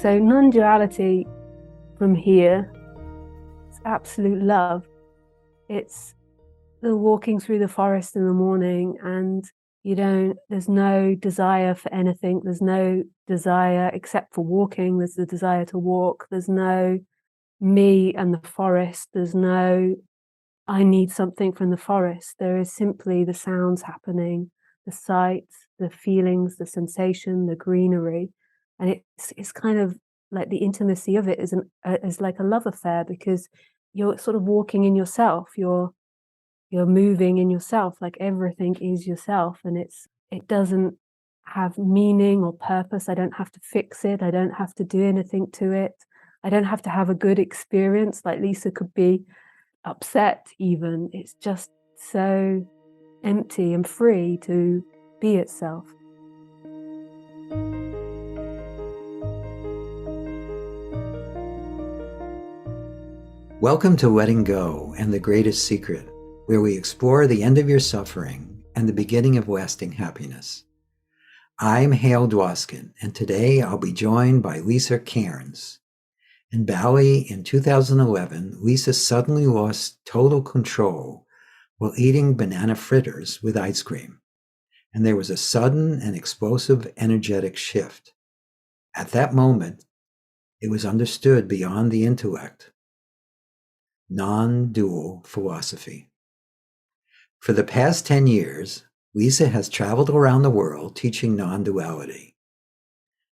So non-duality from here, it's absolute love. It's the walking through the forest in the morning and there's no desire for anything. There's no desire except for walking. There's the desire to walk. There's no me and the forest. There's no, I need something from the forest. There is simply the sounds happening, the sights, the feelings, the sensation, the greenery. And it's kind of like the intimacy of it is like a love affair, because you're sort of walking in yourself. You're moving in yourself, like everything is yourself, and it doesn't have meaning or purpose. I don't have to fix it. I don't have to do anything to it. I don't have to have a good experience. Like Lisa could be upset even. It's just so empty and free to be itself. Welcome to Letting Go and the Greatest Secret, where we explore the end of your suffering and the beginning of lasting happiness. I'm Hale Dwoskin, and today I'll be joined by Lisa Cairns. In Bali in 2011, Lisa suddenly lost total control while eating banana fritters with ice cream, and there was a sudden and explosive energetic shift. At that moment, it was understood beyond the intellect. Non-dual philosophy. For the past 10 years, Lisa has traveled around the world teaching non-duality.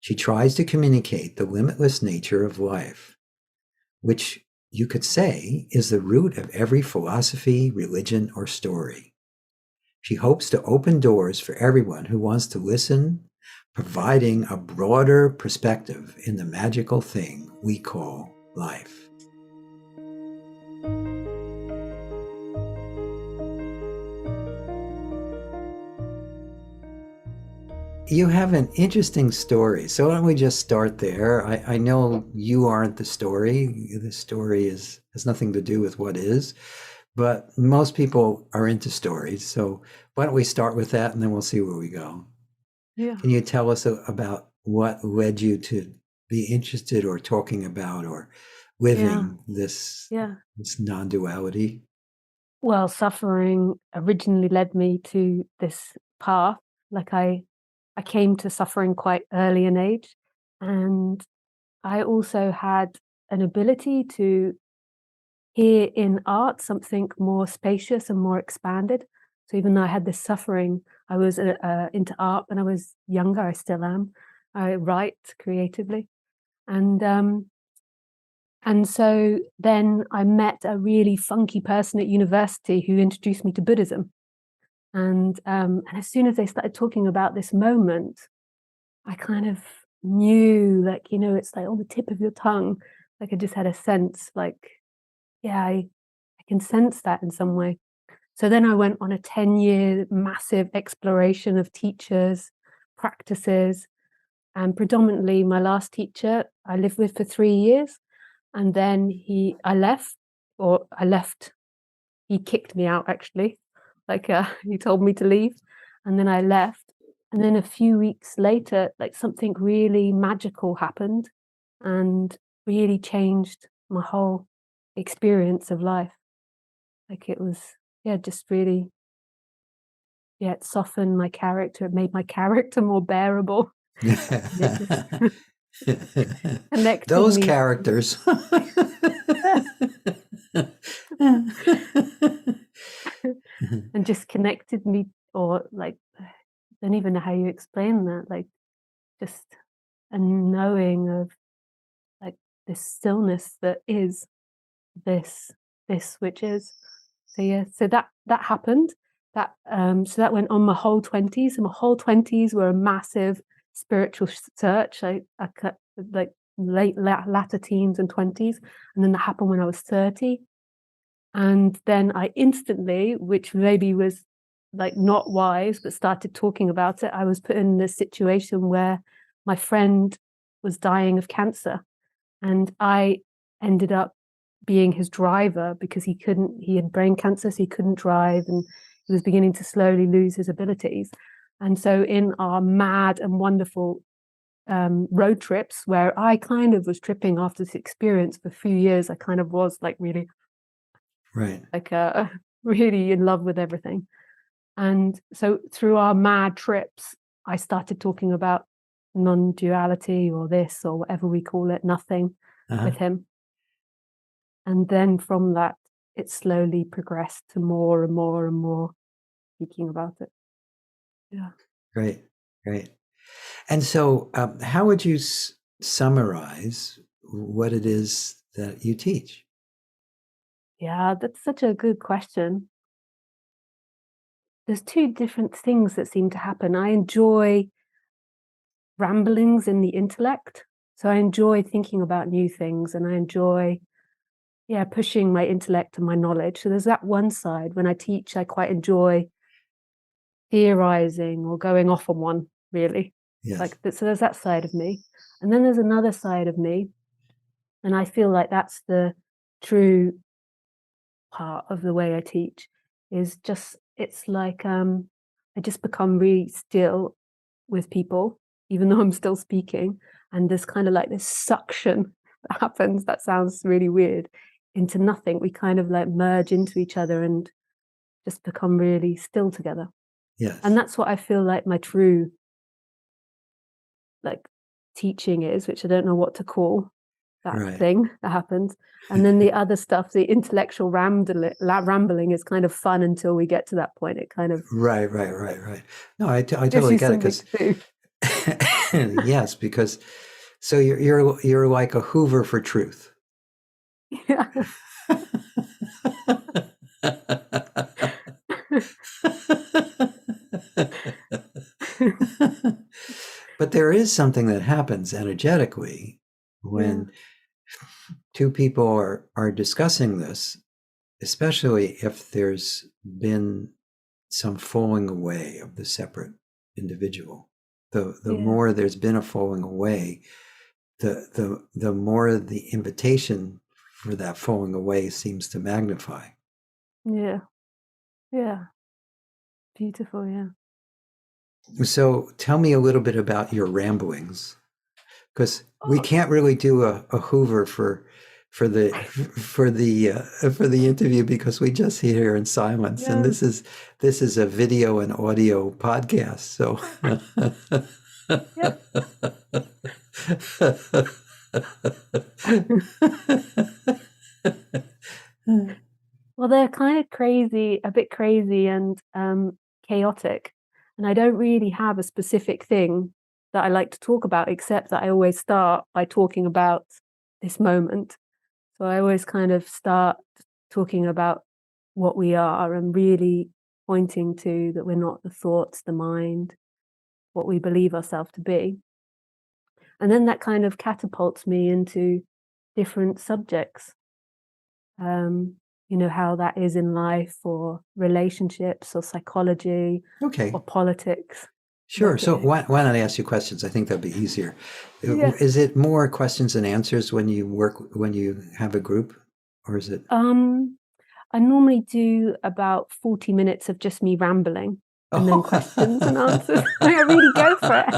She tries to communicate the limitless nature of life, which you could say is the root of every philosophy, religion, or story. She hopes to open doors for everyone who wants to listen, providing a broader perspective in the magical thing we call life. You have an interesting story. So why don't we just start there? I know you aren't the story. The story has nothing to do with what is, but most people are into stories. So why don't we start with that and then we'll see where we go. Yeah. Can you tell us about what led you to be interested or talking about or living this non-duality? Well, suffering originally led me to this path. Like I came to suffering quite early in age, and I also had an ability to hear in art something more spacious and more expanded. So even though I had this suffering, I was into art when I was younger. I still am. I write creatively, and so then I met a really funky person at university who introduced me to Buddhism. And as soon as they started talking about this moment, I kind of knew, like, it's like on the tip of your tongue. Like I just had a sense, like, yeah, I can sense that in some way. So then I went on a 10-year massive exploration of teachers, practices, and predominantly my last teacher I lived with for 3 years. And then I left, he kicked me out actually. Like he told me to leave, and then I left. And then a few weeks later, like something really magical happened and really changed my whole experience of life. Like it was, just really, it softened my character. It made my character more bearable. Connected Those me. characters. And just connected me, or like, I don't even know how you explain that, like just a knowing of like this stillness that is this which is. So that happened. So that went on my whole 20s, and my whole 20s were a massive spiritual search. I like latter teens and 20s, and then that happened when I was 30. And then I instantly, which maybe was like not wise, but started talking about it. I was put in this situation where my friend was dying of cancer, and I ended up being his driver because he had brain cancer, so he couldn't drive, and he was beginning to slowly lose his abilities. And so in our mad and wonderful road trips where I kind of was tripping after this experience for a few years. I kind of was like really Right. like really in love with everything. And so through our mad trips, I started talking about non-duality or this or whatever we call it, nothing, with him. And then from that, it slowly progressed to more and more and more speaking about it. Yeah. Great. Great. And so, how would you summarize what it is that you teach? Yeah, that's such a good question. There's two different things that seem to happen. I enjoy ramblings in the intellect. So I enjoy thinking about new things and I enjoy, pushing my intellect and my knowledge. So there's that one side. When I teach, I quite enjoy theorizing or going off on one, really. Yes. So there's that side of me. And then there's another side of me. And I feel like that's the true part of the way I teach is just, it's like I just become really still with people, even though I'm still speaking. And there's kind of like this suction that happens, that sounds really weird, into nothing. We kind of like merge into each other and just become really still together. Yes. And that's what I feel like my true like teaching is, which I don't know what to call that thing that happens. And then the other stuff, the intellectual rambling is kind of fun until we get to that point. It kind of right. No, I totally get it because yes, because so you're like a Hoover for truth. Yeah. But there is something that happens energetically when two people are discussing this, especially if there's been some falling away of the separate individual. The more there's been a falling away, the more the invitation for that falling away seems to magnify. Yeah. Beautiful, yeah. So tell me a little bit about your ramblings, because we can't really do a Hoover for the interview because we just sit here in silence, and this is a video and audio podcast. So well, they're kind of crazy, a bit crazy and chaotic. And I don't really have a specific thing that I like to talk about, except that I always start by talking about this moment. So I always kind of start talking about what we are and really pointing to that we're not the thoughts, the mind, what we believe ourselves to be. And then that kind of catapults me into different subjects. How that is in life or relationships or psychology or politics. Sure. So why don't I ask you questions? I think that'd be easier. Is it more questions and answers when you have a group, or is it? I normally do about 40 minutes of just me rambling and then questions and answers. I really go for it.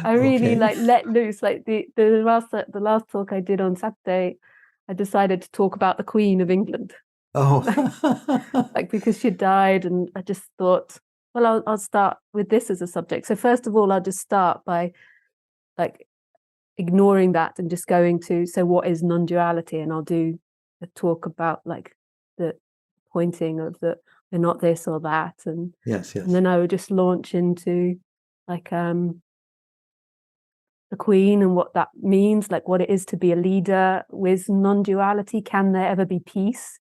I really let loose. Like the last talk I did on Saturday, I decided to talk about the Queen of England. Because she died, and I just thought, well, I'll start with this as a subject. So first of all, I'll just start by ignoring that and just going to, so what is non-duality? And I'll do a talk about the pointing of that we're not this or that, and and then I would just launch into the Queen and what that means, like what it is to be a leader with non-duality. Can there ever be peace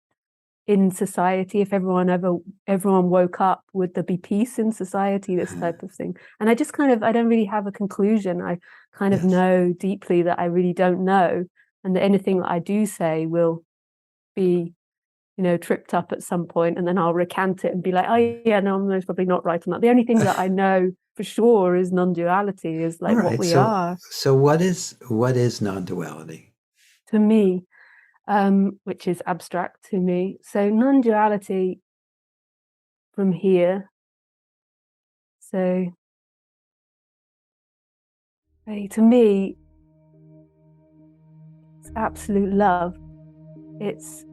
in society? If everyone woke up, would there be peace in society? This type of thing. And I just I don't really have a conclusion. I kind of know deeply that I really don't know, and that anything that I do say will be tripped up at some point, and then I'll recant it and be like, oh yeah, no, I'm probably not right on that. The only thing that I know for sure is non-duality, is what we are. So what is non-duality? To me, which is abstract to me. So non-duality from here. So to me, it's absolute love. It's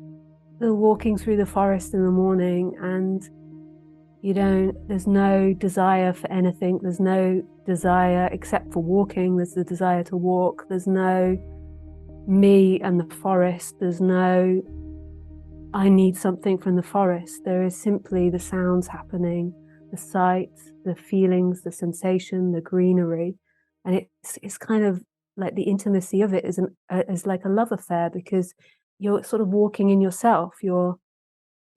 the walking through the forest in the morning, and there's no desire for anything. There's no desire except for walking. There's the desire to walk. There's no me and the forest. There's no I need something from the forest. There is simply the sounds happening, the sights, the feelings, the sensation, the greenery. And it's kind of like the intimacy of it is like a love affair, because you're sort of walking in yourself. You're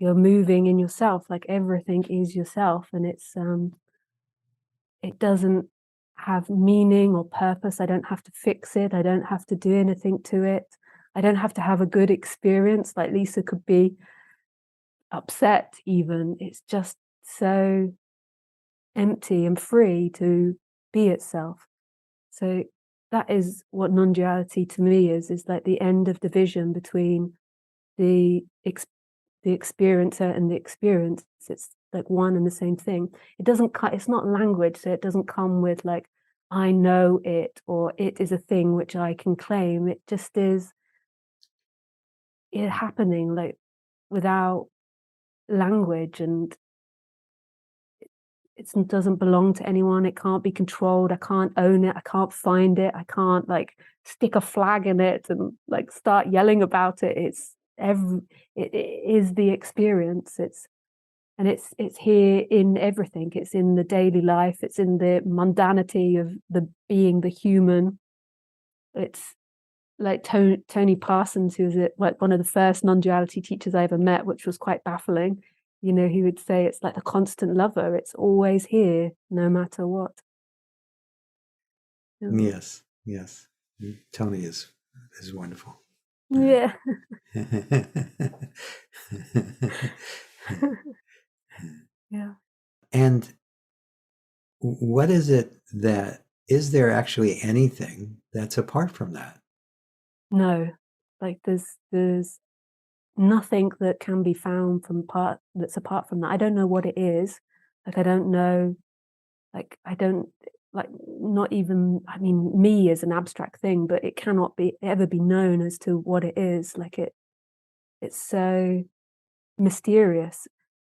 moving in yourself, like everything is yourself, and it doesn't have meaning or purpose. I don't have to fix it. I don't have to do anything to it. I don't have to have a good experience. Like Lisa could be upset even. It's just so empty and free to be itself. So that is what non-duality to me is like the end of division between the experiencer and the experience. It's like one and the same thing. It's not language, so it doesn't come with like I know it, or it is a thing which I can claim. It just is it happening, like without language, and it doesn't belong to anyone. It can't be controlled. I can't own it. I can't find it. I can't like stick a flag in it and like start yelling about it. It is the experience. It's here in everything. It's in the daily life. It's in the mundanity of the being the human. It's like Tony Parsons, who was like one of the first non-duality teachers I ever met, which was quite baffling. He would say it's like the constant lover. It's always here, no matter what. Yes. Tony is wonderful. Yeah. Yeah. And what is it is there actually anything that's apart from that? No, like there's nothing that can be found that's apart from that. I don't know what it is. Like I don't know. Like I don't like not even. I mean, me is an abstract thing, but it cannot ever be known as to what it is. Like it's so mysterious.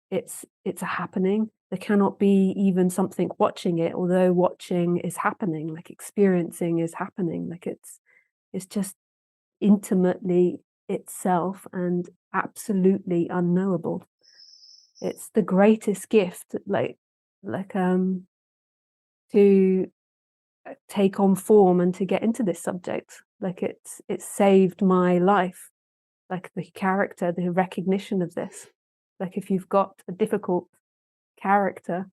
It's a happening. There cannot be even something watching it, although watching is happening. Like experiencing is happening. Like it's just intimately itself and absolutely unknowable. It's the greatest gift, to take on form and to get into this subject. Like it's saved my life. Like the character, the recognition of this. Like if you've got a difficult character,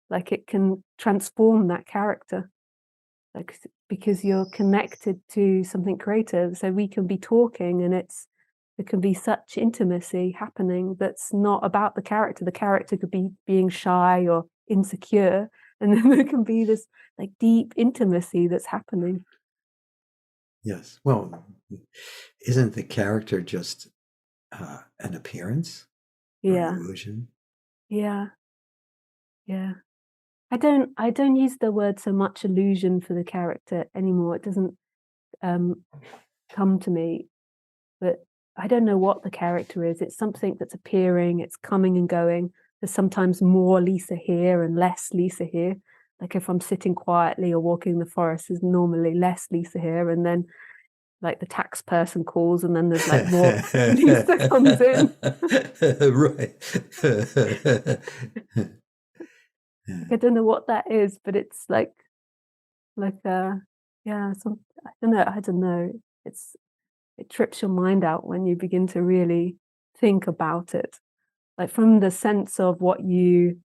like it can transform that character. Like because you're connected to something greater. So we can be talking and there can be such intimacy happening that's not about the character. The character could be being shy or insecure, and then there can be this like deep intimacy that's happening. Yes. Well, isn't the character just an appearance? Yeah. Or an illusion? Yeah. Yeah. I don't use the word so much illusion for the character anymore. It doesn't come to me, but I don't know what the character is. It's something that's appearing, it's coming and going. There's sometimes more Lisa here and less Lisa here. Like if I'm sitting quietly or walking in the forest, there's normally less Lisa here, and then like the tax person calls and then there's like more Lisa comes in. Right. I don't know what that is, but it's like yeah, I don't know. It trips your mind out when you begin to really think about it. Like from the sense of what you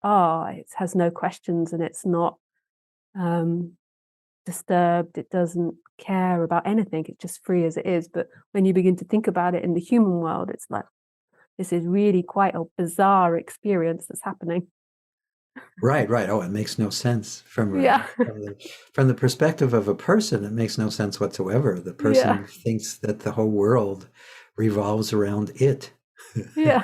are, it has no questions and it's not disturbed. It doesn't care about anything. It's just free as it is. But when you begin to think about it in the human world, it's like this is really quite a bizarre experience that's happening. Right. Oh, it makes no sense Yeah. from the perspective of a person. It makes no sense whatsoever. The person thinks that the whole world revolves around it. Yeah.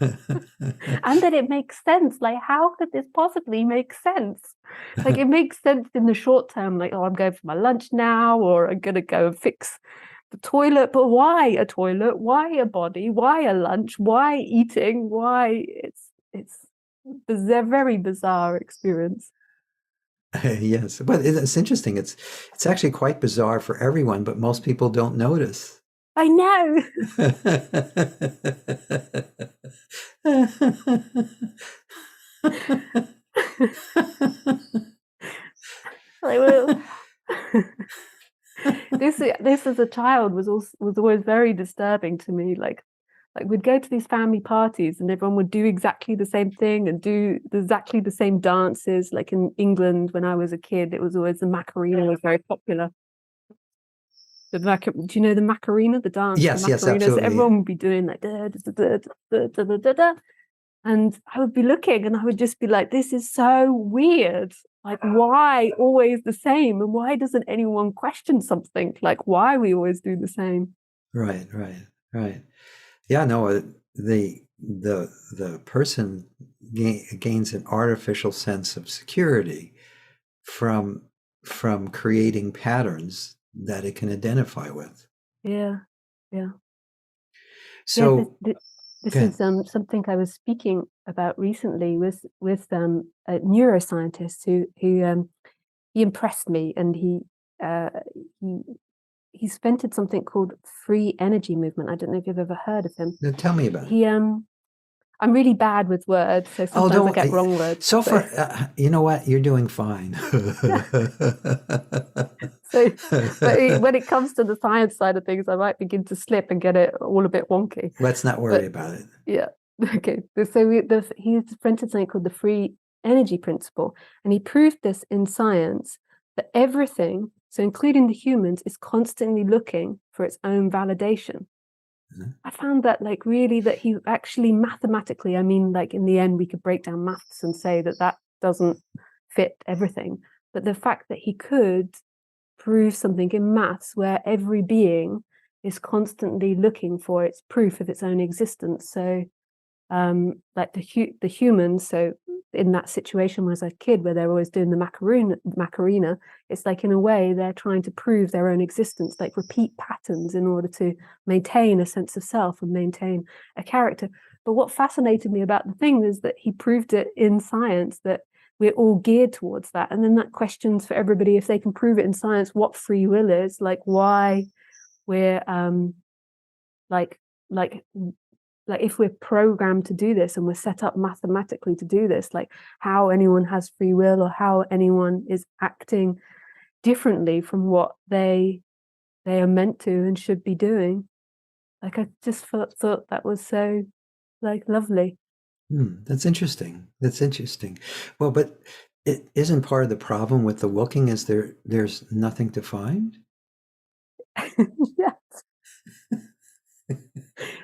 And that it makes sense. Like, how could this possibly make sense? Like, it makes sense in the short term, like, oh, I'm going for my lunch now, or I'm gonna go and fix the toilet. But why a toilet? Why a body? Why a lunch? Why eating? Why? It's a very bizarre experience. Yes, but it's interesting. It's actually quite bizarre for everyone, but most people don't notice. I know. Like, well, this as a child was always very disturbing to me. Like we'd go to these family parties and everyone would do exactly the same thing and do exactly the same dances. Like in England when I was a kid, it was always the Macarena was very popular. Do you know the Macarena, the dance, the Yes, yes, Macarena? So absolutely. everyone would be doing like da, da, da, da, da, da, da, da. And I would be looking and I would just be like, this is so weird. Like, why always the same? And why doesn't anyone question something? Like, why we always do the same? Right, right, right. Yeah, no, the person gains an artificial sense of security from creating patterns that it can identify with. Yeah, yeah. Yeah, So, this go is ahead. something I was speaking about recently with a neuroscientist who he impressed me, and uh, he he's invented something called free energy movement. I don't know if you've ever heard of him. Now tell me about it. He I'm really bad with words, so Oh, sometimes I don't. get wrong words. So So far, you know what? You're doing fine. so, but when it comes to the science side of things, I might begin to slip and get it all a bit wonky. Let's not worry But about it. yeah, okay. So he's invented something called the free energy principle, and he proved this in science that everything, so including the humans, is constantly looking for its own validation. I found that like really that he actually mathematically, I mean, like in the end, we could break down maths and say that that doesn't fit everything. But the fact that he could prove something in maths where every being is constantly looking for its proof of its own existence. So like the humans, so in that situation when I was a kid where they're always doing the Macarena, it's like in a way they're trying to prove their own existence, like repeat patterns in order to maintain a sense of self and maintain a character. But what fascinated me about the thing is that he proved it in science that we're all geared towards that. And then that questions for everybody, if they can prove it in science, what free will is, like why we're like like like if we're programmed to do this and we're set up mathematically to do this, like how anyone has free will or how anyone is acting differently from what they are meant to and should be doing. Like I just thought that was so like lovely. That's interesting. That's interesting. Well, but it isn't part of the problem with the looking is there's nothing to find? Yeah.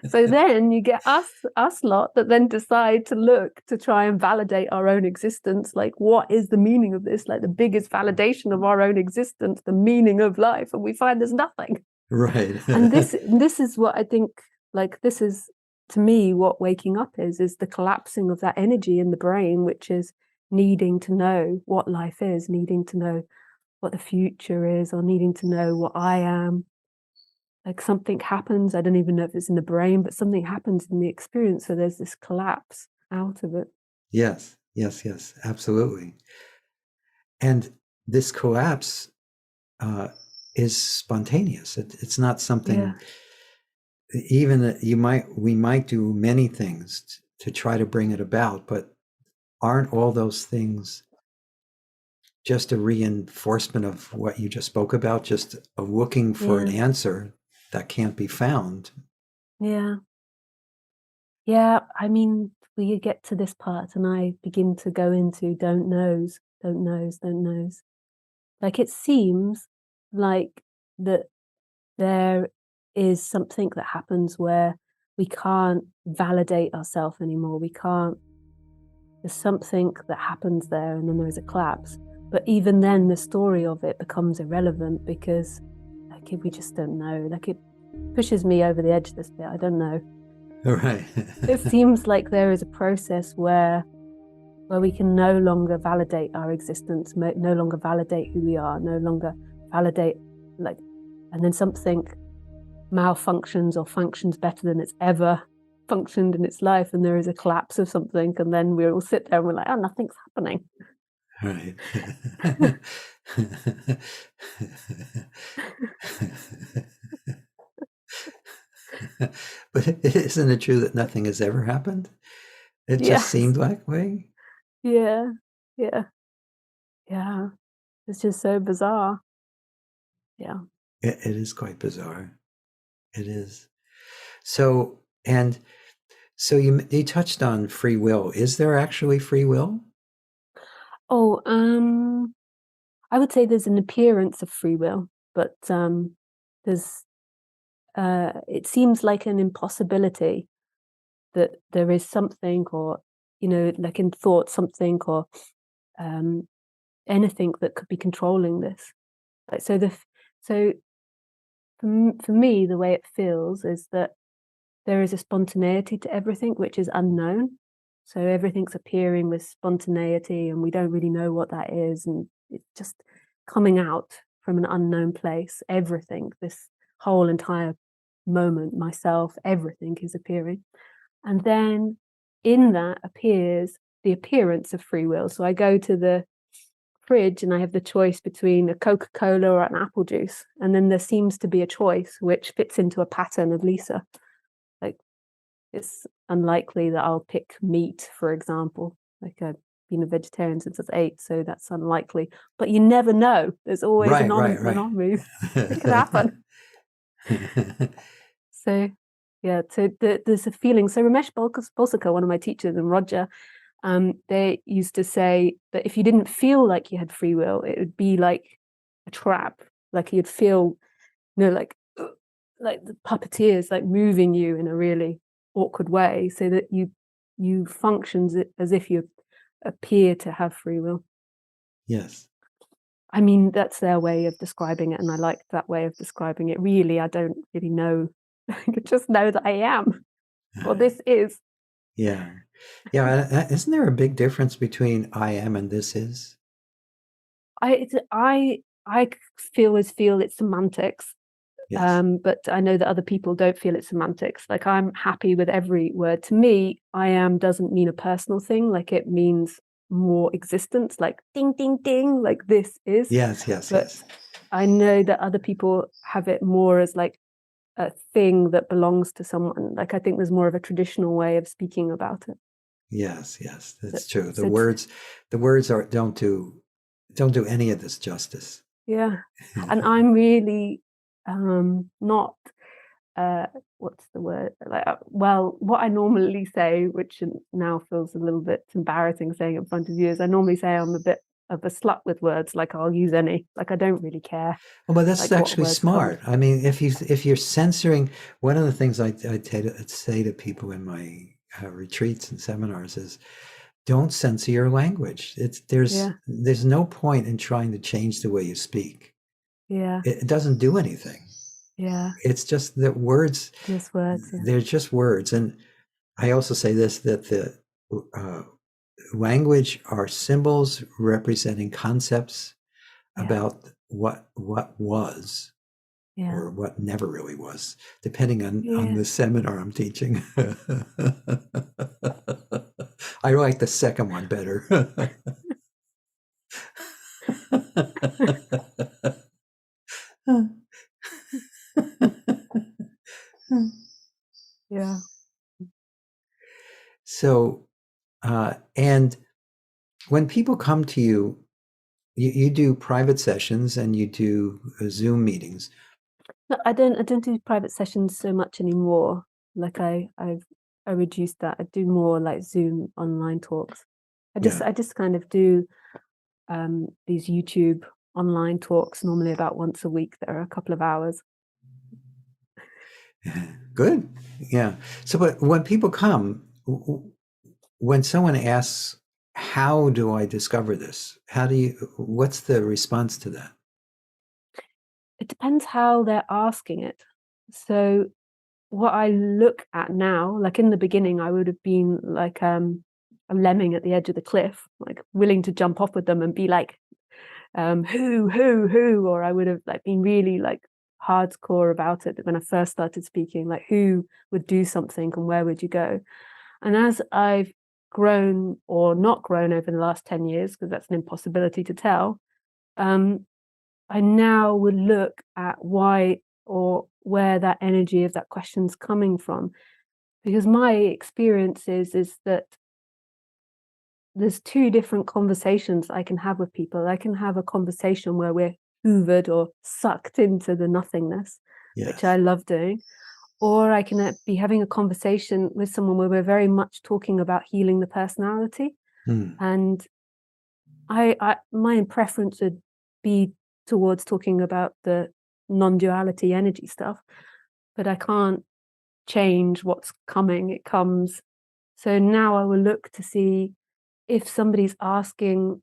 So then you get us lot that then decide to look to try and validate our own existence. Like, what is the meaning of this? Like the biggest validation of our own existence, the meaning of life, and we find there's nothing. Right. And this is what I think. Like this is to me what waking up is the collapsing of that energy in the brain, which is needing to know what life is, needing to know what the future is, or needing to know what I am. Like something happens, I don't even know if it's in the brain, but something happens in the experience. So there's this collapse out of it. Yes, yes, yes, absolutely. And this collapse uh, is spontaneous. It's not Yeah. something even that we might do many things to try to bring it about, but aren't all those things just a reinforcement of what you just spoke about, just a looking for an Yeah. answer that can't be found? Yeah. Yeah. I mean, we get to this part and I begin to go into don't knows, don't knows, don't knows. Like it seems like that there is something that happens where we can't validate ourselves anymore. We can't, there's something that happens there and then there's a collapse. But even then, the story of it becomes irrelevant because like we just don't know. Like it pushes me over the edge this bit. I don't know. Right. It seems like there is a process where we can no longer validate our existence, no longer validate who we are, no longer validate and then something malfunctions or functions better than it's ever functioned in its life, and there is a collapse of something, and then we all sit there and we're like, oh, nothing's happening. Right. But isn't it true that nothing has ever happened? It just Yes. seemed that way. Yeah. It's just so bizarre. Yeah. It is quite bizarre. It is. So, and so you touched on free will. Is there actually free will? Oh, I would say there's an appearance of free will, but there's it seems like an impossibility that there is something, or like in thought, something, or um, anything that could be controlling this. Like so for me, the way it feels is that there is a spontaneity to everything which is unknown. So everything's appearing with spontaneity, and we don't really know what that is, and it's just coming out from an unknown place. Everything, this whole entire moment, myself, everything is appearing. And then in that appears the appearance of free will. So I go to the fridge and I have the choice between a Coca-Cola or an apple juice. And then there seems to be a choice which fits into a pattern of Lisa. Like, it's unlikely that I'll pick meat, for example. Like, I've been a vegetarian since I was 8, so that's unlikely. But you never know. There's always Right, an right, right. anomaly. It could happen. So, yeah, so there's a feeling. So Ramesh Balsakar, one of my teachers, and Roger, they used to say that if you didn't feel like you had free will, it would be like a trap. Like you'd feel, like the puppeteers like moving you in a really awkward way, so that you functions as if you appear to have free will. Yes. I mean, that's their way of describing it, and I like that way of describing it. Really, I don't really know. I just know that I am, or this is. Yeah. Yeah. Isn't there a big difference between I am and this is? I feel it's semantics. Yes. But I know that other people don't feel it's semantics. Like, I'm happy with every word. To me, I am doesn't mean a personal thing. Like, it means more existence, like ding, ding, ding, like this is. Yes, yes, But yes. I know that other people have it more as like a thing that belongs to someone. Like, I think there's more of a traditional way of speaking about it. Yes, yes, that's So, true. so The words are don't do any of this justice. yeah. And I'm really not what's the word, like, well, what I normally say, which now feels a little bit embarrassing saying in front of you, is I normally say I'm a bit of a slut with words. Like, I'll use any, like, I don't really care Well, but that's like what actually words come. smart. I mean, if you're censoring, one of the things I say to people in my retreats and seminars is, don't censor your language. Yeah, There's no point in trying to change the way you speak. yeah, It doesn't do anything. yeah, It's just that words, just words. Yeah, they're just words. And I also say this, that the uh, language are symbols representing concepts yeah, about what was yeah, or what never really was, depending on yeah. the seminar I'm teaching. I like the second one better. Yeah. So, and when people come to you, you do private sessions and you do Zoom meetings. No, I don't do private sessions so much anymore. Like, I reduced that. I do more like Zoom online talks. Yeah. I just kind of do these YouTube online talks, normally about once a week, that are a couple of hours. Good. Yeah. So, but when people come, when someone asks, how do I discover this? What's the response to that? it depends how they're asking it. So what I look at now, like in the beginning, I would have been like a lemming at the edge of the cliff, like willing to jump off with them and be like, who, or I would have like been really like hardcore about it when I first started speaking, like who would do something and where would you go? And as I've grown or not grown over the last 10 years, because that's an impossibility to tell, I now would look at why or where that energy of that question's coming from. Because my experience is that there's two different conversations I can have with people. I can have a conversation where we're hoovered or sucked into the nothingness, which I Yes. love doing. Or I can be having a conversation with someone where we're very much talking about healing the personality. Hmm. And my preference would be towards talking about the non-duality energy stuff, but I can't change what's coming. It comes. So now I will look to see if somebody's asking,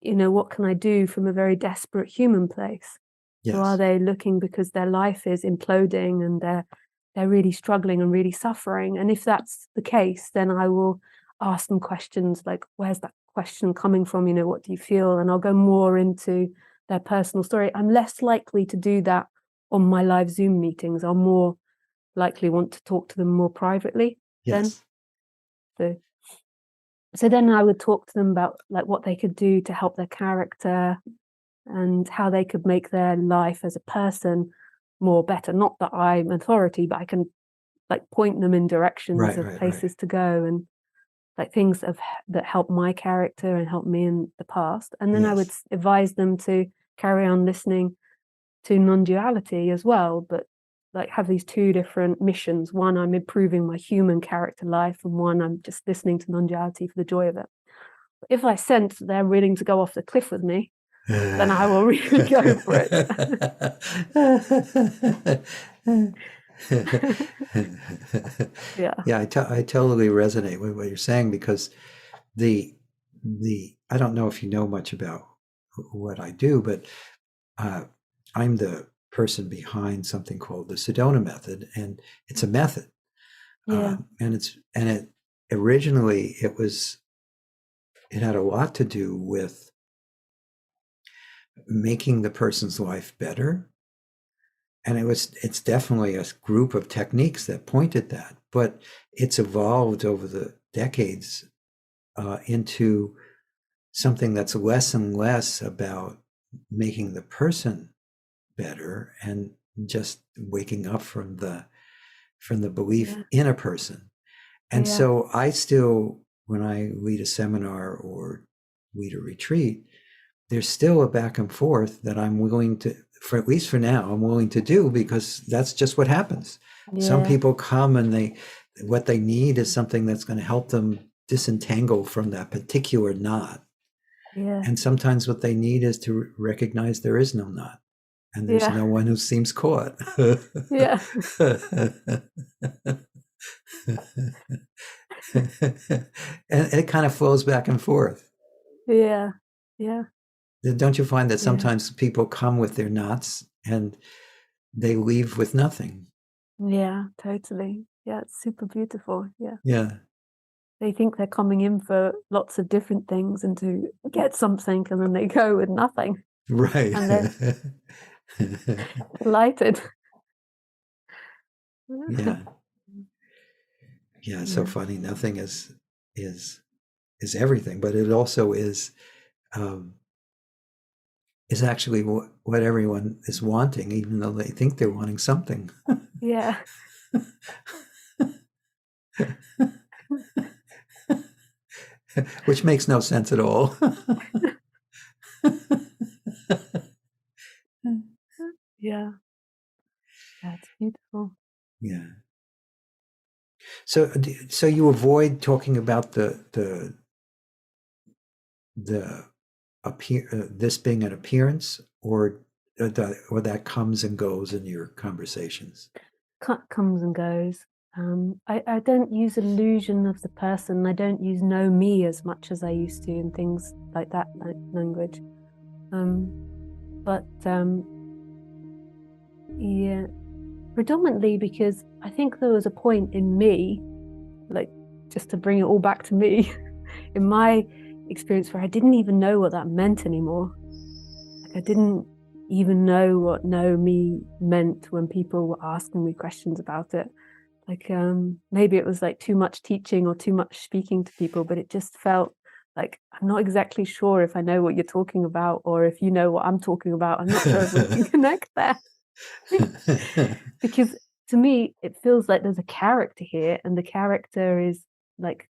what can I do from a very desperate human place? So are Yes. they looking because their life is imploding and they're really struggling and really suffering? And if that's the case, then I will ask them questions like, where's that question coming from? What do you feel? And I'll go more into their personal story. I'm less likely to do that on my live Zoom meetings. I'll more likely want to talk to them more privately then. Yes. So then I would talk to them about like what they could do to help their character and how they could make their life as a person more better. Not that I'm authority, but I can like point them in directions Right, of right, right. places to go and like things that help my character and help me in the past. And then I would Yes. advise them to carry on listening to non-duality as well, but like have these two different missions. One, I'm improving my human character life, and one, I'm just listening to non-duality for the joy of it. If I sense they're willing to go off the cliff with me, then I will really go for it. Yeah. Yeah, I totally resonate with what you're saying because the I don't know if you know much about what I do, but uh, I'm the person behind something called the Sedona method, and it's a method, Yeah. and it originally it had a lot to do with making the person's life better, and it's definitely a group of techniques that point at that, but it's evolved over the decades into something that's less and less about making the person better and just waking up from the belief Yeah. in a person. And Yeah. so I still, when I lead a seminar or lead a retreat, there's still a back and forth that I'm willing to, for at least for now, I'm willing to do because that's just what happens. Some Yeah. people come and what they need is something that's going to help them disentangle from that particular knot. Yeah. And sometimes what they need is to recognize there is no knot and there's Yeah. no one who seems caught. Yeah. And it kind of flows back and forth. Yeah. Yeah. Don't you find that Yeah. sometimes people come with their knots and they leave with nothing? Yeah. Totally. Yeah. It's super beautiful. Yeah. Yeah, They think they're coming in for lots of different things and to get something, and then they go with nothing right. and they're delighted. Yeah, yeah. It's so Yeah. funny. Nothing is is everything, but it also um, is actually what everyone is wanting, even though they think they're wanting something. Yeah. Which makes no sense at all. Yeah. That's beautiful. Yeah. So you avoid talking about the this being an appearance, or that comes and goes in your conversations. Comes and goes. I don't use illusion of the person. I don't use know me as much as I used to and things like that, like language. But Yeah, predominantly because I think there was a point in me, like just to bring it all back to me, in my experience where I didn't even know what that meant anymore. Like I didn't even know what know me meant when people were asking me questions about it. Like maybe it was like too much teaching or too much speaking to people, but it just felt like I'm not exactly sure if I know what you're talking about or if you know what I'm talking about. I'm not sure if we can connect there. Because to me it feels like there's a character here, and the character is like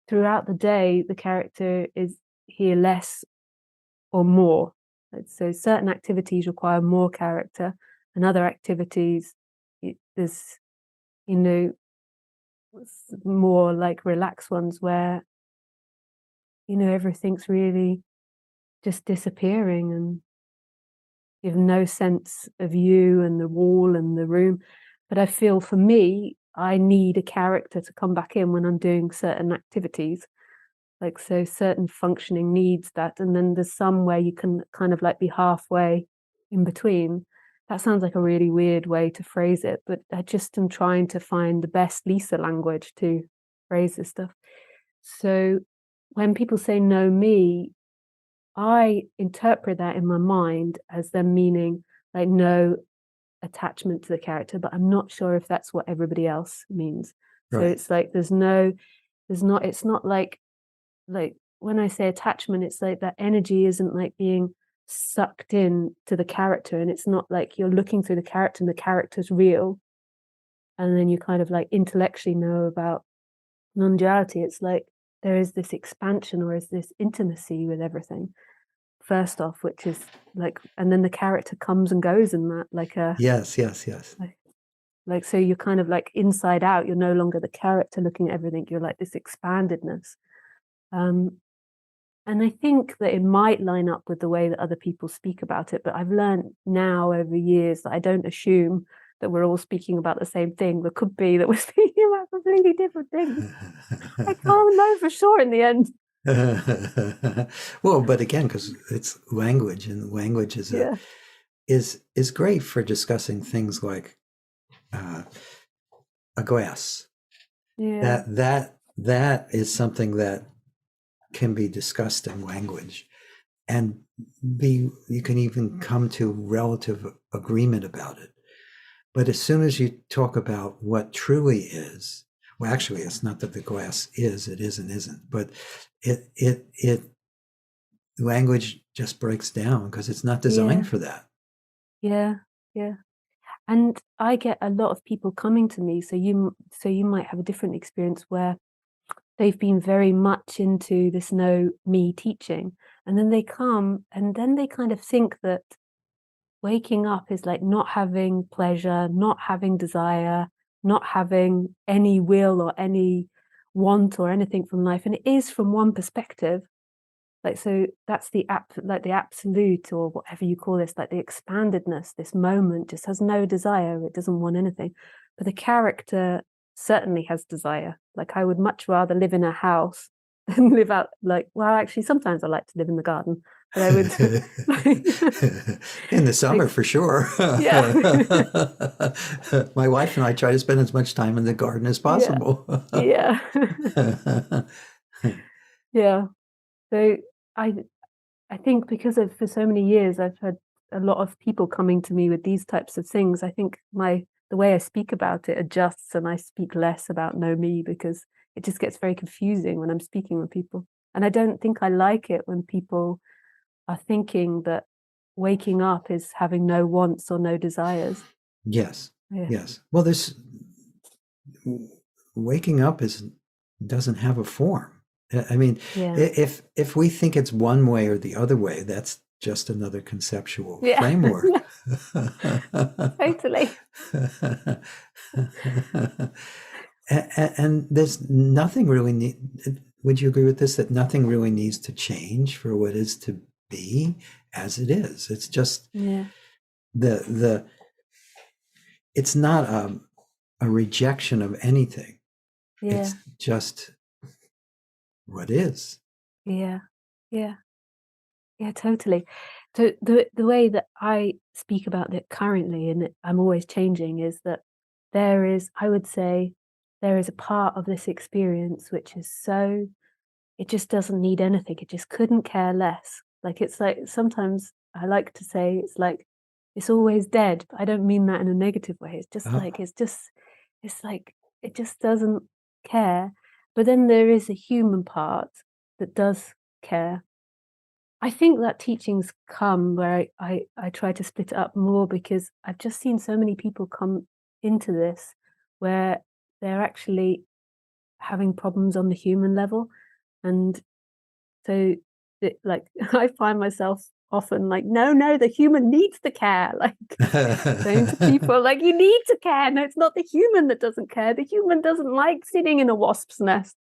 throughout the day the character is here less or more. So certain activities require more character, and other activities there's, you know, more like relaxed ones where, you know, everything's really just disappearing and you have no sense of you and the wall and the room. But I feel for me, I need a character to come back in when I'm doing certain activities. Like, so certain functioning needs that. And then there's some where you can kind of like be halfway in between. That sounds like a really weird way to phrase it, but I just am trying to find the best Lisa language to phrase this stuff. So when people say know me, I interpret that in my mind as them meaning like no attachment to the character, but I'm not sure if that's what everybody else means. So Right. it's like it's not like when I say attachment, it's like that energy isn't like being sucked in to the character, and it's not like you're looking through the character and the character's real, and then you kind of like intellectually know about non-duality. It's like there is this expansion or is this intimacy with everything first off, which is like, and then the character comes and goes in that Yes, yes, yes. like so you're kind of like inside out, you're no longer the character looking at everything, you're like this expandedness. um and I think that it might line up with the way that other people speak about it, but I've learned now over years that I don't assume that we're all speaking about the same thing. There could be that we're speaking about completely different things. I can't know for sure in the end. Well, but again, because it's language, and language Yeah, is great for discussing things like uh, a glass. yeah, That is something that can be discussed in language, and be you can even come to relative agreement about it. But as soon as you talk about what truly is, well, actually, it's not that the glass is, it is and isn't, but it language just breaks down because it's not yeah, designed for that. yeah, yeah. And I get a lot of people coming to me, so you might have a different experience where they've been very much into this know me teaching, and then they come and then they kind of think that waking up is like not having pleasure, not having desire, not having any will or any want or anything from life. And it is from one perspective. Like, so that's like the absolute or whatever you call this, like the expandedness, this moment just has no desire, it doesn't want anything. But the character certainly has desire. Like I would much rather live in a house than live out, like, well, actually sometimes I like to live in the garden, but I would like, In the summer, like for sure. yeah. My wife and I try to spend as much time in the garden as Yeah, possible. yeah. Yeah. So I I think because of for so many years I've had a lot of people coming to me with these types of things. I think my the way I speak about it adjusts and I speak less about know me because it just gets very confusing when I'm speaking with people. And I don't think I like it when people are thinking that waking up is having no wants or no desires. Yes, Yeah. yes. Well, this waking up is doesn't have a form. I mean, Yeah. if we think it's one way or the other way, that's just another conceptual Yeah. framework. Totally. And there's nothing really would you agree with this, that nothing really needs to change for what is to be as it is? It's just Yeah. the it's not a rejection of anything. Yeah. It's just what is. Yeah. Yeah. Yeah, totally. So the way that I speak about it currently, and I'm always changing, is that there is, I would say, there is a part of this experience which is so, it just doesn't need anything. It just couldn't care less. Like it's like sometimes I like to say it's like it's always dead. But I don't mean that in a negative way. It's just Uh, like it's like it just doesn't care. But then there is a human part that does care. I think that teachings come where I try to split it up more because I've just seen so many people come into this where they're actually having problems on the human level. And so like I find myself often like, no, no, the human needs to care. Like saying to people, like, you need to care. No, it's not the human that doesn't care. The human doesn't like sitting in a wasp's nest.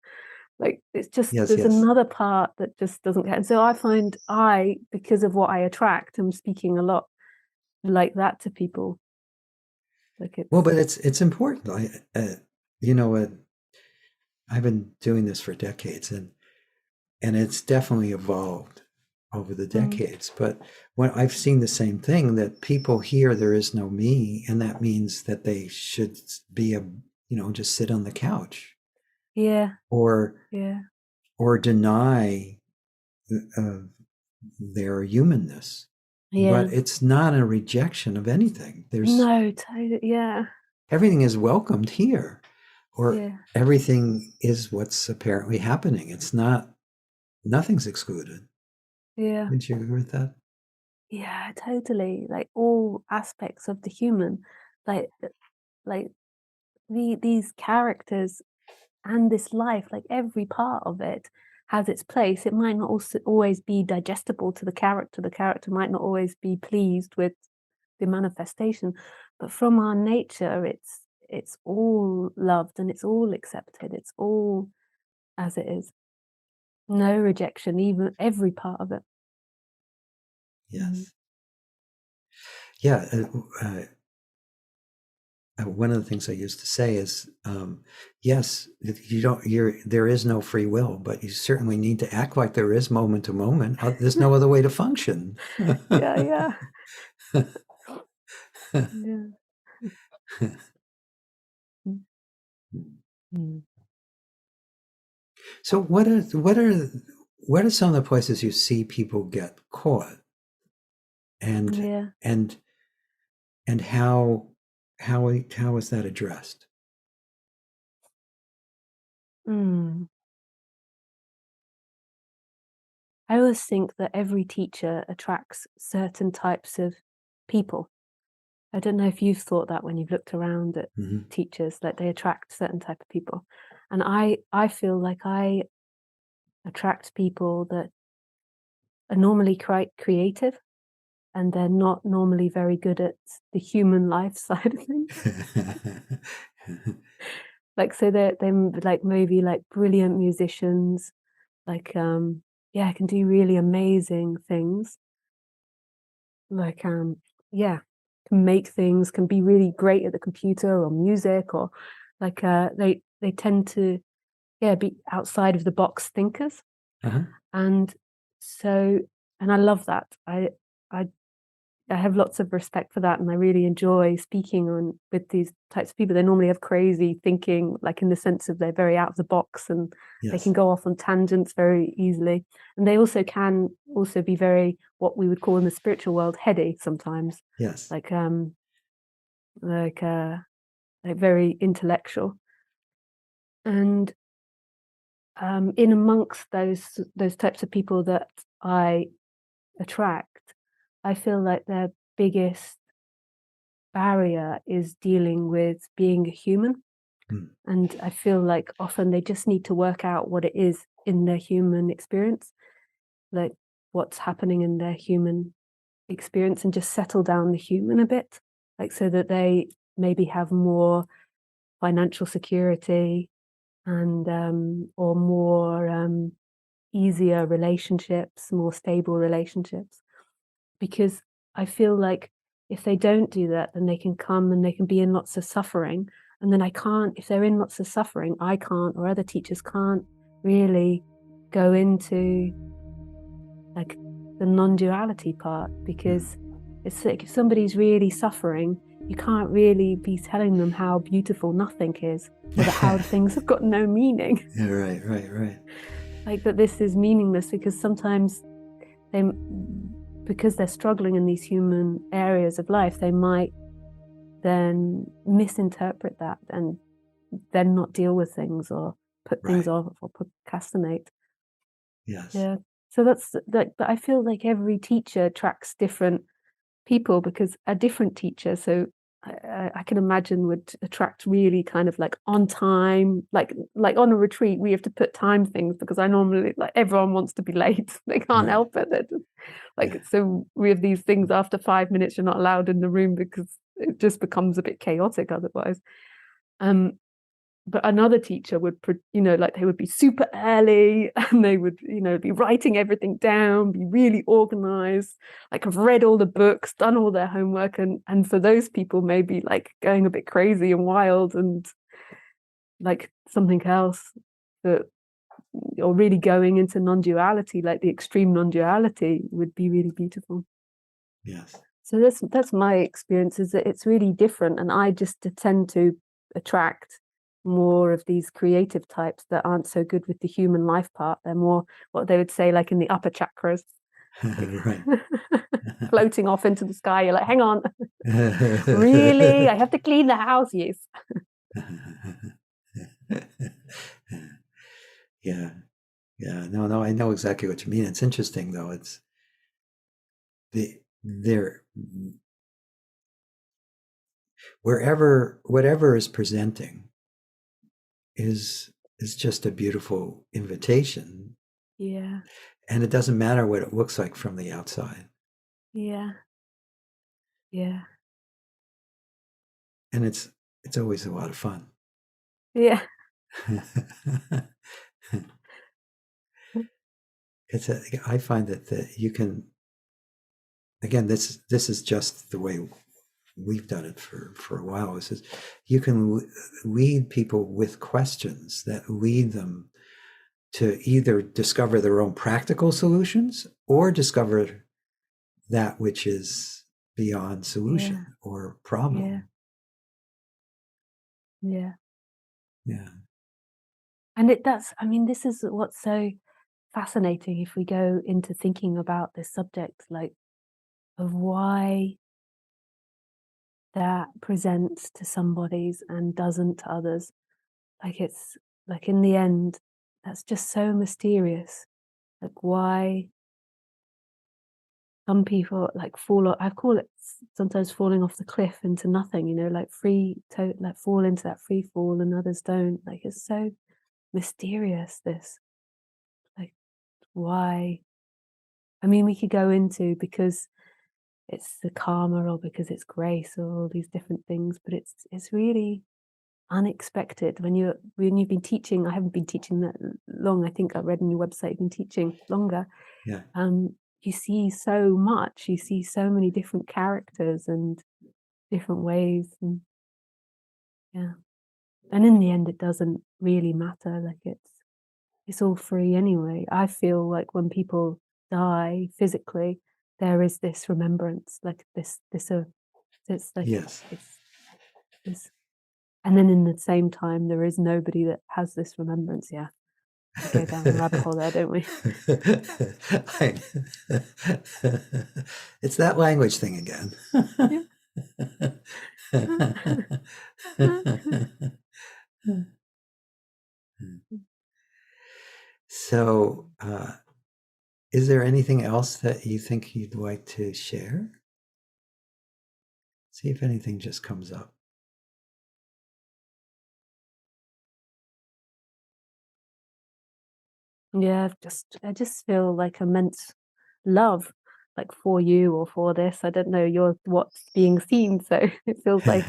Like it's just yes, there's yes. another part that just doesn't care. And so I find because of what I attract, I'm speaking a lot like that to people. Like Well, it's but it's important. You know, I've been doing this for decades, and it's definitely evolved over the mm, decades. But when I've seen the same thing, that people hear there is no me, and that means that they should be just sit on the couch yeah, or yeah, deny uh, their humanness. yeah. But it's not a rejection of anything. There's No, totally, yeah, everything is welcomed here, or yeah, everything is what's apparently happening. It's not, nothing's excluded. yeah, Would you agree with that? yeah, totally. Like all aspects of the human, like like these characters and this life, like every part of it has its place. It might not also always be digestible to the character. The character might not always be pleased with the manifestation, but from our nature, it's all loved and it's all accepted. It's all as it is. No rejection, even every part of it. Mm. Yes. Yeah. One of the things I used to say is, yes, you don't. There is no free will, but you certainly need to act like there is moment to moment. There's no other way to function. Yeah, yeah, yeah. Mm, mm. So, what are some of the places you see people get caught, and Yeah. and and how is that addressed? Mm. I always think that every teacher attracts certain types of people. I don't know if you've thought that when you've looked around at Hmm. teachers, like they attract certain type of people. And I feel like I attract people that are normally quite creative and they're not normally very good at the human life side of things. Like so they're like maybe like brilliant musicians, like yeah, can do really amazing things. Like yeah, can make things, can be really great at the computer or music or like they tend to yeah be outside of the box thinkers. Uh-huh. And so and I love that. I I have lots of respect for that, and I really enjoy speaking on with these types of people. They normally have crazy thinking, like in the sense of they're very out of the box and they can Yes. go off on tangents very easily. And they also can also be very what we would call in the spiritual world heady sometimes, Yes. like like uh like very intellectual. And in amongst those types of people that I attract, I feel like their biggest barrier is dealing with being a human. Mm. And I feel like often they just need to work out what it is in their human experience, like what's happening in their human experience and just settle down the human a bit, like so that they maybe have more financial security and or more easier relationships, more stable relationships. Because I feel like if they don't do that, then they can come and they can be in lots of suffering. And then I can't, if they're in lots of suffering, I can't, or other teachers can't really go into like the non-duality part, because it's like if somebody's really suffering, you can't really be telling them how beautiful nothing is, or that how things have got no meaning. Yeah, right. Like that this is meaningless, because sometimes because they're struggling in these human areas of life, they might then misinterpret that and then not deal with things, or put things off, or procrastinate. Yes. Yeah. So that's like, but I feel like every teacher attracts different people, because a different teacher, so I can imagine, would attract really kind of like on time, like on a retreat we have to put time things, because I normally, like, everyone wants to be late. They can't help it. They're just, like, so we have these things after 5 minutes you're not allowed in the room, because it just becomes a bit chaotic otherwise. But another teacher would, like, they would be super early, and they would, be writing everything down, be really organized, like have read all the books, done all their homework. And for those people, maybe like going a bit crazy and wild and like something else, that, or really going into non-duality, like the extreme non-duality, would be really beautiful. Yes. So that's my experience, is that it's really different, and I just tend to attract more of these creative types that aren't so good with the human life part. They're more what they would say like in the upper chakras, like Right. floating off into the sky. You're like, hang on, really? I have to clean the house? Yes. Yeah. No, I know exactly what you mean. It's interesting though. It's there, whatever is presenting is just a beautiful invitation. Yeah. And it doesn't matter what it looks like from the outside. Yeah. And it's always a lot of fun. Yeah. I find that you can, again, this is just the way we've done it for a while. Is you can lead people with questions that lead them to either discover their own practical solutions, or discover that which is beyond solution or problem. Yeah. Yeah. And this is what's so fascinating, if we go into thinking about this subject, like, of why that presents to somebody's and doesn't to others. Like, it's like, in the end, that's just so mysterious. Like, why some people like fall off, I call it sometimes falling off the cliff into nothing, like like fall into that free fall, and others don't. Like, it's so mysterious, this, like, why. I mean, we could go into, because it's the karma, or because it's grace, or all these different things, but it's really unexpected when you've been teaching. I haven't been teaching that long. I think I read on your website you've been teaching longer. Yeah. You see so much. You see so many different characters and different ways, and and in the end, it doesn't really matter. Like, it's all free anyway. I feel like when people die physically, there is this remembrance, like it's like, Yes. it's and then in the same time there is nobody that has this remembrance. Yeah, we go down the rabbit hole there, don't we? It's that language thing again. So, is there anything else that you think you'd like to share? See if anything just comes up. Yeah, I just feel like immense love, like, for you, or for this. I don't know what's being seen, so it feels like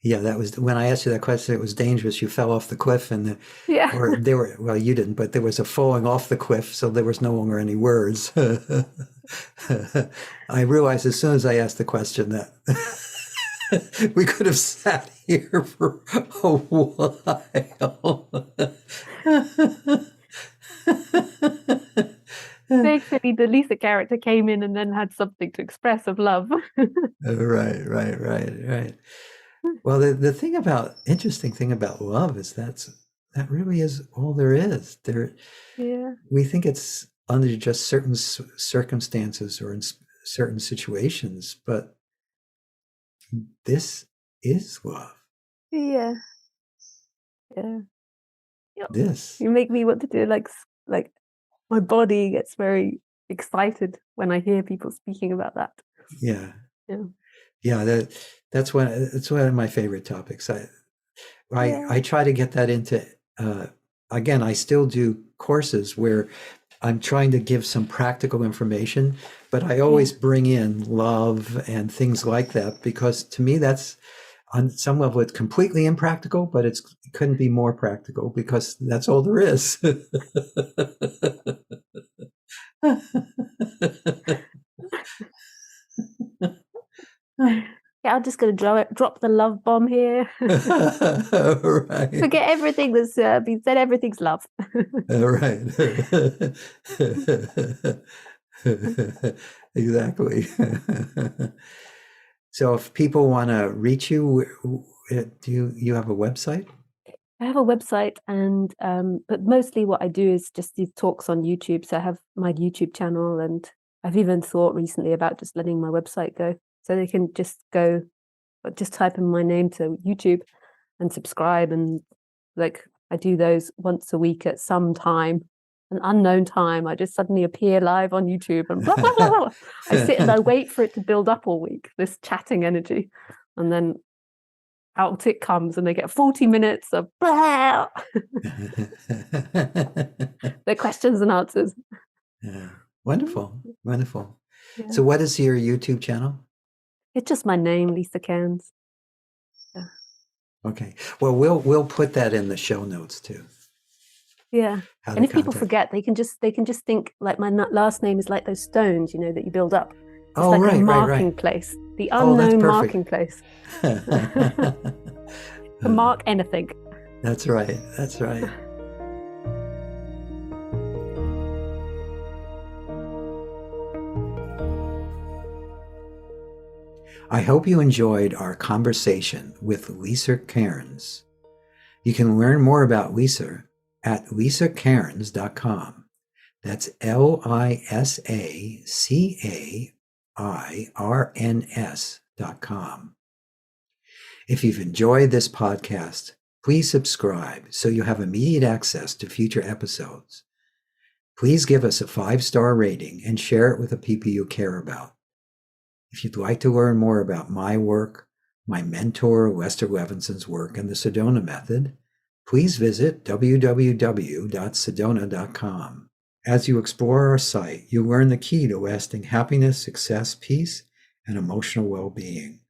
Yeah, that was when I asked you that question. It was dangerous. You fell off the cliff, and yeah. or well, you didn't, but there was a falling off the cliff, so there was no longer any words. I realized as soon as I asked the question that we could have sat here for a while. Thankfully, the Lisa character came in and then had something to express of love. Right. Well, the interesting thing about love is that really is all there is. Yeah. We think it's under just certain circumstances or in certain situations, but this is love. Yeah. Yeah. This. You make me want to do like my body gets very excited when I hear people speaking about that. Yeah. Yeah. Yeah, that's one of my favorite topics. I try to get that into again, I still do courses where I'm trying to give some practical information, but I always bring in love and things like that because to me that's on some level it's completely impractical, but it couldn't be more practical because that's all there is. Yeah, I'm just gonna drop the love bomb here. Right. Forget everything that's been said. Everything's love. Right. Exactly. So if people want to reach you, do you have a website? I have a website, and but mostly what I do is just these talks on YouTube. So I have my YouTube channel, and I've even thought recently about just letting my website go, so they can just type in my name to YouTube and subscribe, and like I do those once a week at some time, an unknown time. I just suddenly appear live on YouTube and blah blah blah blah. I sit and I wait for it to build up all week, this chatting energy, and then out it comes, and they get 40 minutes of blah. Their questions and answers. Yeah. Wonderful. Yeah. So what is your YouTube channel? It's just my name, Lisa Cairns. Yeah. Okay. Well, we'll put that in the show notes too. Yeah. And if people forget, they can just think like my last name is like those stones, that you build up. It's like a marking place, the unknown marking place. To mark anything. That's right. I hope you enjoyed our conversation with Lisa Cairns. You can learn more about Lisa at lisacairns.com. That's LISACAIRNS.com. If you've enjoyed this podcast, please subscribe so you have immediate access to future episodes. Please give us a 5-star rating and share it with the people you care about. If you'd like to learn more about my work, my mentor Lester Levinson's work, and the Sedona Method, please visit www.sedona.com. As you explore our site, you'll learn the key to lasting happiness, success, peace, and emotional well-being.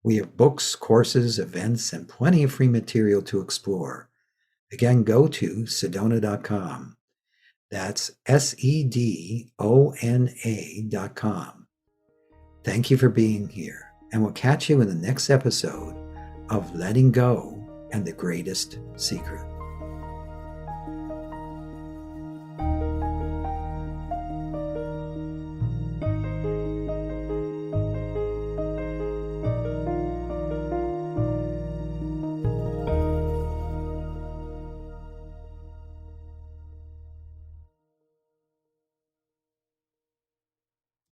We have books, courses, events, and plenty of free material to explore. Again, go to sedona.com. That's SEDONA.com. Thank you for being here, and we'll catch you in the next episode of Letting Go and the Greatest Secret.